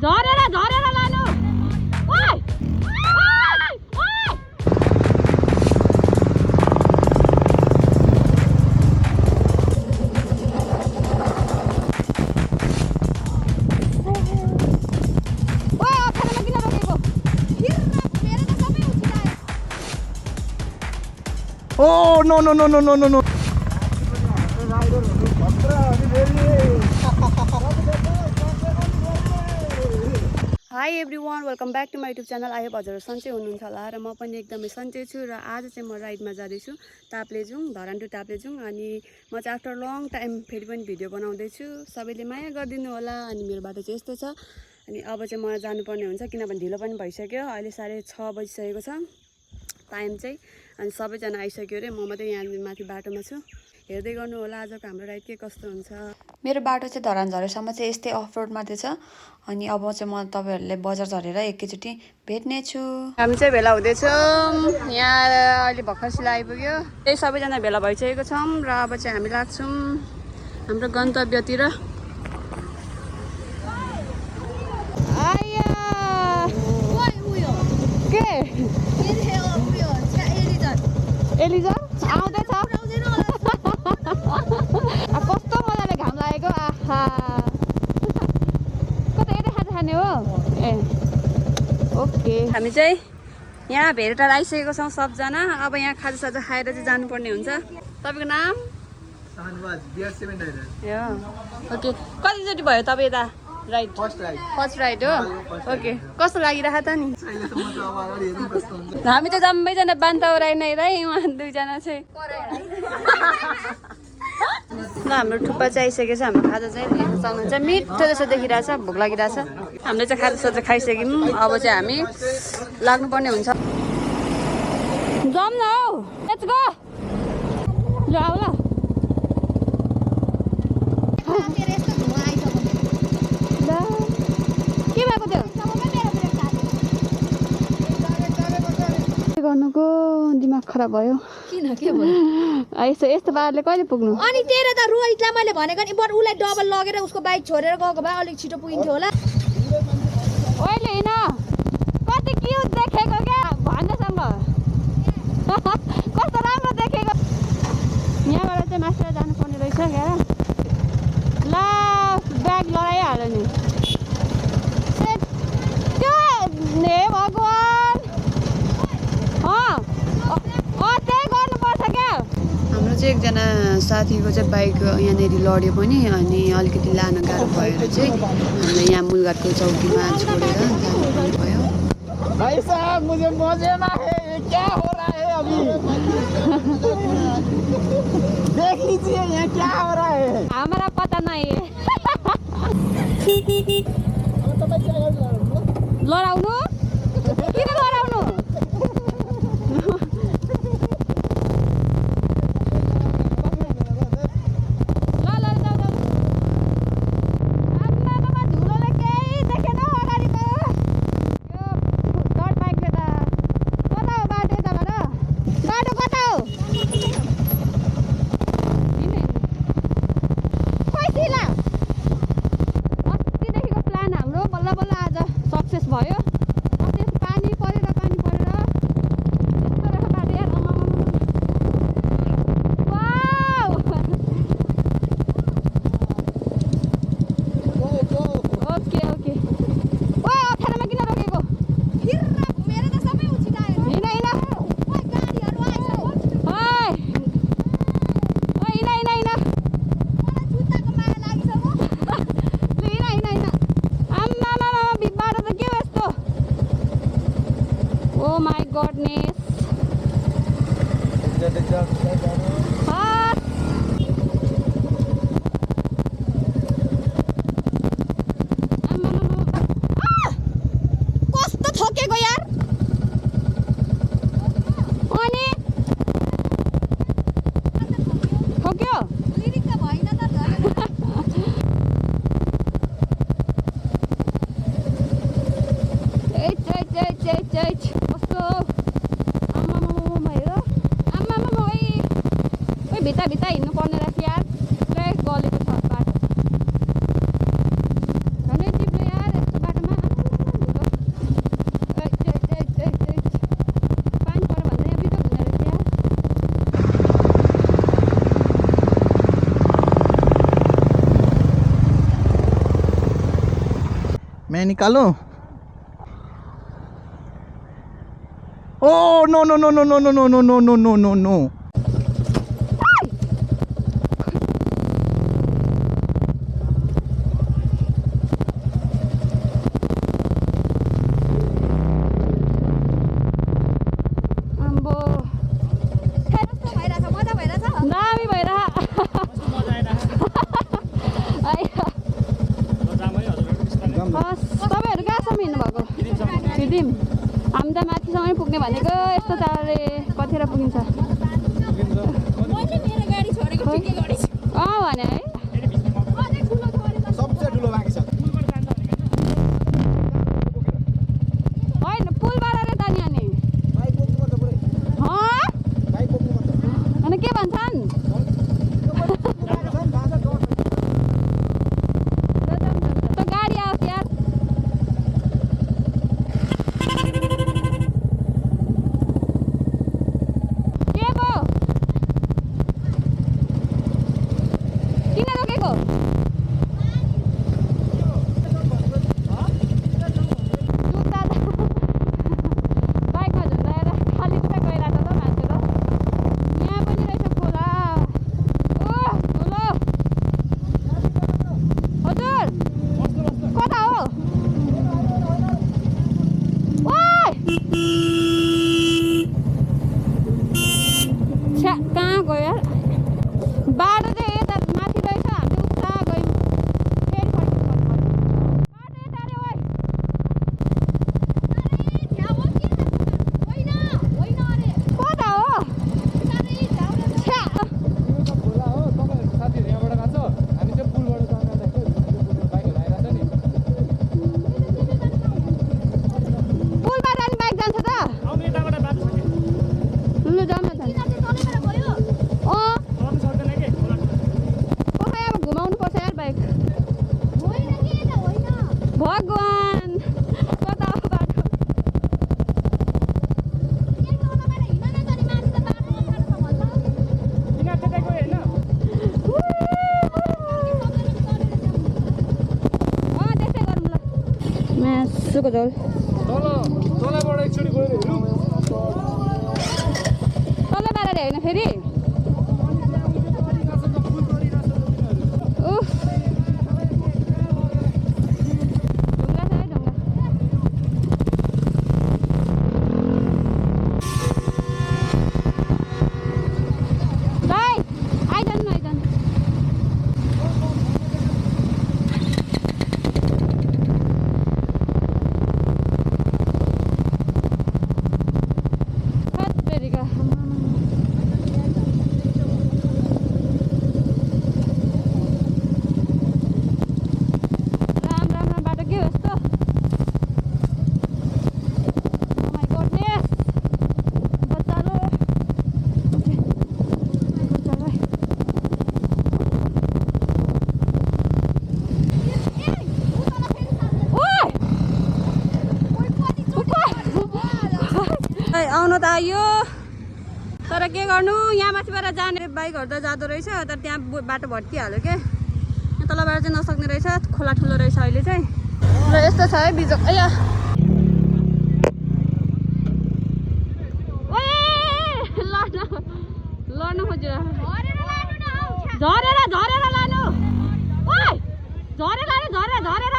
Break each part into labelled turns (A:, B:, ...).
A: झरेर झरेर लानु ओइ
B: Oh no no no no no no no.
A: Hi everyone welcome back to my YouTube channel. I hope हजुरहरू सन्चै हुनुहुन्छ होला र म पनि एकदमै सन्चै छु। र आज चाहिँ म राइडमा जाँदैछु ताप्लेजुङ, धरान टु ताप्लेजुङ। अनि म चाहिँ आफ्टर लङ टाइम फेरि पनि भिडियो बनाउँदैछु। सबैले माया गरिदिनु होला। अनि मेरो बाटो चाहिँ यस्तो छ। अनि अब चाहिँ म जानुपर्ने हुन्छ किनभने ढिलो पनि भइसक्यो। अहिले 6:30 बजिसकेको छ टाइम चाहिँ। अनि सबैजना आइसक्यो अरे, म मात्रै यहाँ माथि बाटोमा छु। हेर्दै गर्नु होला आजको हाम्रो राइड के कस्तो हुन्छ। मेरो बाटो चाहिँ धरान झरेसम्म चाहिँ यस्तै अफ रोडमा चाहिँ छ। अनि अब चाहिँ म तपाईँहरूले बजार झरेर एकैचोटि भेट्ने छु। हामी चाहिँ भेला हुँदैछौँ यहाँ। अहिले भर्खर सिला आइपुग्यो। त्यही सबैजना भेला भइसकेको छौँ र अब चाहिँ हामी लाग्छौँ हाम्रो गन्तव्यतिर। के एलिजन आउँदैछ कस्तो मजाले घाम लागेको। आहा कता यतै खाजा खाने हो ए ओके। हामी चाहिँ यहाँ भेरटार आइसकेको छौँ सबजना। अब यहाँ खाजासाजा खाएर चाहिँ जानुपर्ने हुन्छ। तपाईँको नाम? ओके। कतिचोटि भयो तपाईँ यता राइड? फर्स्ट राइड हो। ओके कस्तो लागिरहेको त नि? हामी त जम्मैजना बान्ता ओराइनै है। उहाँ दुईजना चाहिँ ल हाम्रो थुक्पा चाहिँ आइसकेको छ। हाम्रो खाजा चाहिँ सक्नुहुन्छ मिठो जस्तो देखिरहेछ। भोक लागिरहेछ। हामीले चाहिँ खाजासाजा खाइसक्यौँ। अब चाहिँ हामी लाग्नुपर्ने हुन्छ। जाऊँ न हौ लेट्स गो। ल आऊ ल। के भएको थियो गर्नुको दिमाग खराब भयो।
C: किन के भयो?
A: यस्तो पाराले कहिले पुग्नु?
C: अनि तेरो त रोहितलाई मैले भनेको नि बरु उसलाई डबल लगेर उसको बाइक छोडेर गएको भए अलिक छिटो पुगिन्थ्यो होला।
A: ओइले हैन कति क्युट देखेको क्या भन्दैसँग कस्तो राम्रो देखेको। यहाँबाट चाहिँ मास्टर जानुपर्ने रहेछ क्या। ला ब्याग लगाइहाल्यो नि। हे भगवान् त्यही गर्नुपर्छ क्या। हाम्रो चाहिँ एकजना साथीको चाहिँ बाइक यहाँनिर लड्यो पनि। अनि अलिकति लान गाह्रो भएर चाहिँ हामीलाई यहाँ मूलघाटको चौकीमा छोडेर जानुपर्ने भयो।
B: भाई साहब मुझे मजे ना है, ये क्या हो रहा है अभी? देख लीजिए ये क्या हो रहा है।
A: हमारा पता नहीं है। लडाउनु किन लडाउनु? Oh my goodness. कस्तो थकेको यार। अनि थक्यो
C: लिरिक त भएन त
A: कस्तो आमामा हेर आमामा भित्ता हिँड्नु पर्ने रहेछ यार। पुरै गलेको छ बाटो। झनै चिप्लो यार यस्तो बाटोमा।
B: मैं निकालूं? Oh no no no no no no no no no no no no no.
A: तपाईँहरू कहाँसम्म हिँड्नुभएको? फिर्दिम हामी त माथिसम्म पुग्ने भनेको यस्तो चाँडै कतिखेर पुगिन्छ भने है
B: सबसे ठुलो बाँकी छ
A: होइन पुलबाट रे त नि अनि अनि के भन्छन् त गाडी आओस् यार के भयो किन रोकेको जुत्ता बाइकमा झुन्डाएर खाली जुत्ता गइरहेको छ मान्छे त यहाँ पनि रहेछ खोला ओ ठुलो हजुर कता हो ओइ छ्या कहाँ गयो यार बाटो चाहिँ यता माथि रहेछ हामी उता गयौँ फेरि फर्किनु बाटो यता रे ओइ कता हो छ्या
B: खोला हो तपाईहरु साथीहरु यहाँबाट जान्छ हामी चाहिँ पुलबाट जाँदा बाइकहरु आइराछ नि
A: पुलबाट अनि बाइक जान्छ त
B: आउने यताबाट बाटो छ
A: लु जाउँ न त
B: चढ्नु सक्दैन के खोला
A: खोइ अब घुमाउनु पर्छ यार बाइक भगवान कता हो बाटो
B: किन त्यतै गयो हैन
A: त्यसै गरौँ ल मासुको झोल
B: तलबाट एकचोटि गएर हेरौँ
A: तलबाट रे होइन फेरि उफ ढुङ्गा छ है ढुङ्गा दाइ आइजानु आइजानु हत्तेरिका राम राम राम बाटो के हो यस्तो Oh my goodness बच्चालो बच्चालो आउनु त आयो तर के गर्नु यहाँ माथिबाट जाने बाइकहरू त जाँदो रहेछ तर त्यहाँ बाटो भट्किहाल्यो के यहाँ तलबाट चाहिँ नसक्ने रहेछ खोला ठुलो रहेछ अहिले चाहिँ र यस्तो छ है बिजोक अया लड्नु खोज्यो झरेर झरेर लानु ओइ झरेर लानु झरेर झरेर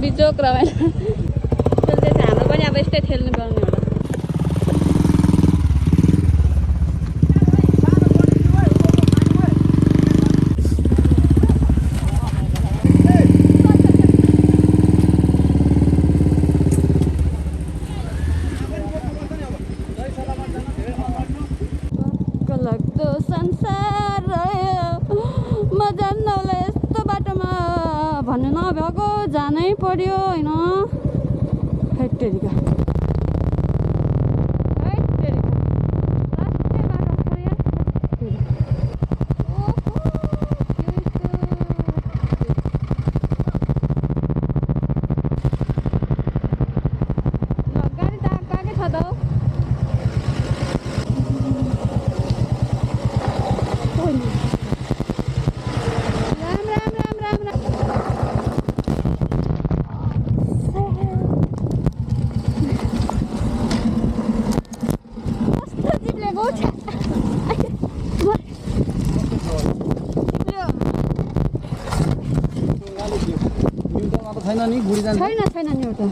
A: बिजोक रमाइलो त्यसले चाहिँ हाम्रो पनि अब यस्तै खेल्नु पर्ने होला लाग्दो संसार म जान्नलाई यस्तो बाटोमा भन्नु नभएको जानै पर्यो होइन हेटेरिका
B: छैन नि बुढी जान्छ
A: छैन नि एउटा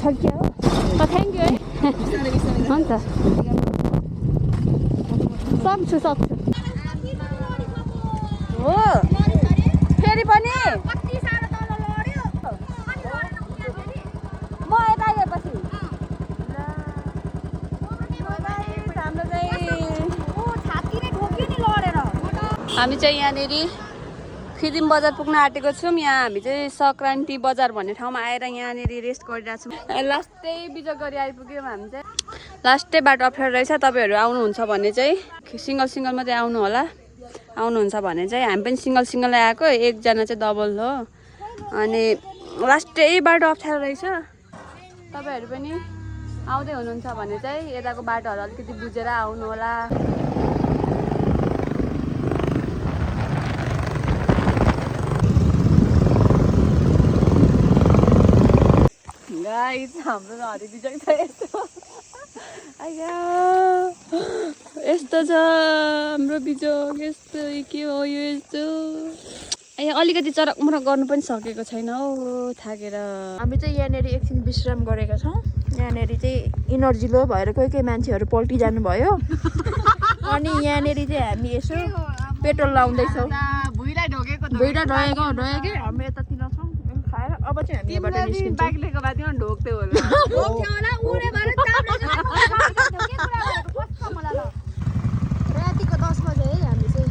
A: ठगियो हो थ्याङ्क यू है हुन्छ सक्छु हो फेरि पनि म यता आएपछि हामी चाहिँ यहाँनिर फिदिम बजार पुग्न आँटेको छौँ। यहाँ हामी चाहिँ सङ्क्रान्ति बजार भन्ने ठाउँमा आएर यहाँनिर रेस्ट गरिरहेको छौँ। लास्टै बिजोग गरी आइपुग्यौँ हामी चाहिँ। लास्टै बाटो अप्ठ्यारो रहेछ। तपाईँहरू आउनुहुन्छ भने चाहिँ सिङ्गल मात्रै आउनु होला। आउनुहुन्छ भने चाहिँ हामी पनि सिङ्गल आएको, एकजना चाहिँ डबल हो। अनि लास्टै बाटो अप्ठ्यारो रहेछ। तपाईँहरू पनि आउँदै हुनुहुन्छ भने चाहिँ यताको बाटोहरू अलिकति बुझेर आउनु होला। गाइस हाम्रो हरि बिजोग छ यस्तो आया यस्तो छ हाम्रो बिजोग यस्तो के हो यो यस्तो अलिकति चरकमरक गर्नु पनि सकेको छैन हौ थाकेर।
C: हामी चाहिँ यहाँनिर एकछिन विश्राम गरेका छौँ। यहाँनिर चाहिँ इनर्जी लो भएर कोही मान्छेहरू पल्टिजानु भयो अनि यहाँनिर चाहिँ हामी यसो पेट्रोल लाउँदैछौँ। भुइँलाई ढोगेको हामी यतातिर छौँ खाएर। अब चाहिँ हामी यहाँबाट निस्किन्छौँ।
A: बाइक लिएको बादमा ढोक्थ्यो होला
C: रातिको 10 बजे है हामी चाहिँ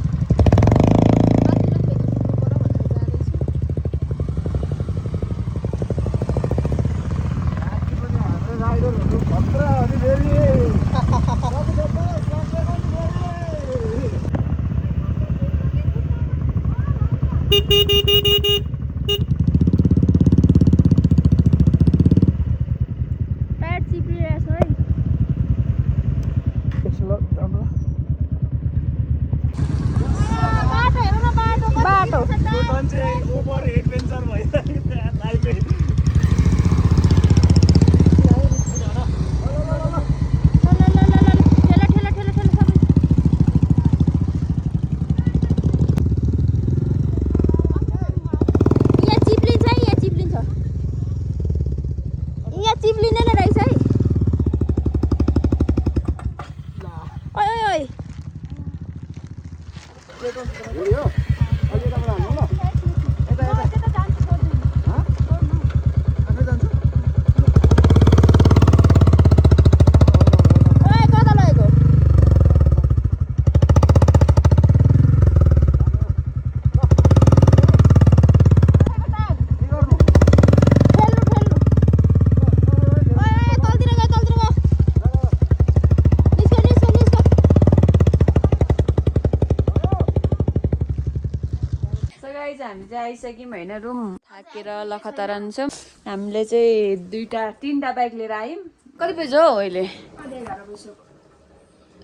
A: हामी चाहिँ आइसक्यौँ होइन रुम थाकेर लखतरान छौँ। हामीले चाहिँ 3टा बाइक लिएर आयौँ। कति बजी हो अहिले?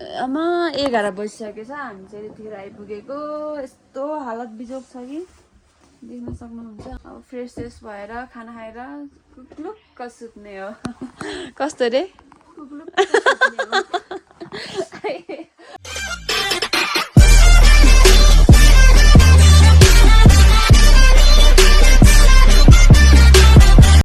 A: 11 बजिसकेको छ। हामी चाहिँ यतिखेर आइपुगेको। यस्तो हालत बिजोग छ कि देख्न सक्नुहुन्छ। अब फ्रेस भएर खाना खाएर कुक्लुक्क सुत्ने हो। कस्तो रे?